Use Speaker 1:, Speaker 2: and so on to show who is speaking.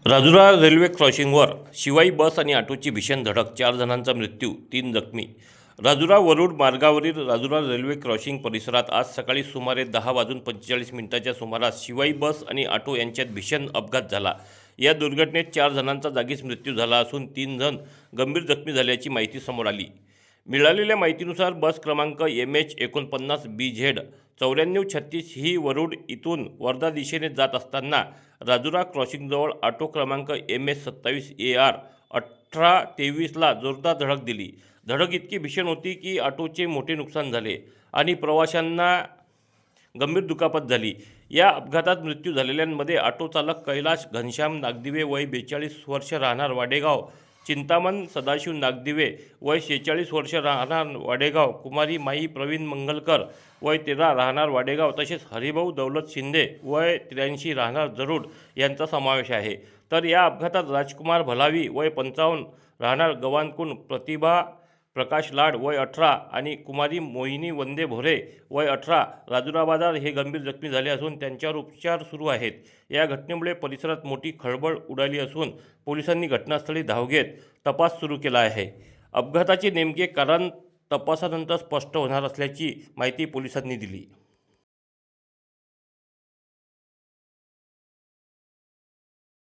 Speaker 1: Rajura railway क्रॉसिंगवर Shivai बस आणि ऑटोची भीषण धडक, 4 जणांचा मृत्यू, 3 जखमी. राजुरा वरुड मार्गावरील राजुरा रेल्वे क्रॉसिंग परिसरात आज सकाळी सुमारे 10:45 सुमारास शिवाई बस आणि ऑटो यांच्यात भीषण अपघात झाला. या दुर्घटनेत 4 जणांचा जागीच मृत्यू झाला असून 3 जण गंभीर जखमी झाल्याची माहिती समोर आली. मिळालेल्या माहितीनुसार बस क्रमांक MH49BZ 9436 ही वरुड इथून वर्धा दिशेने जात असताना राजुरा क्रॉसिंगजवळ ऑटो क्रमांक MS27AR 1823ला जोरदार धडक दिली. धडक इतकी भीषण होती की ऑटोचे मोठे नुकसान झाले आणि प्रवाशांना गंभीर दुखापत झाली. या अपघातात मृत्यू झालेल्यांमध्ये ऑटो चालक कैलाश घनश्याम नागदिवे वय 42 वर्ष राहणार वाडेगाव, चिंतामण सदाशिव नागदिवे वय 46 वर्ष राहणार वाडेगाव, कुमारी माई प्रवीण मंगलकर वय 13 राहणार वाडेगाव तसेच हरिभाऊ दौलत शिंदे वय 83 राहणार जरूड यांचा समावेश आहे. तर या अपघातात राजकुमार भलावी वय 55 राहणार गव्हाणकुंड, प्रतिभा प्रकाश लाड वय 18 आणि कुमारी मोहिनी वंदे भोरे वय 18 राजुरा बाजार हे गंभीर जखमी झाले असून त्यांच्यावर उपचार सुरू आहेत. या घटनेमुळे परिसरात मोठी खळबळ उडाली असून पोलिसांनी घटनास्थळी धाव घेत तपास सुरू केला आहे. अपघाताचे नेमके कारण तपासानंतर स्पष्ट होणार असल्याची माहिती पोलिसांनी दिली.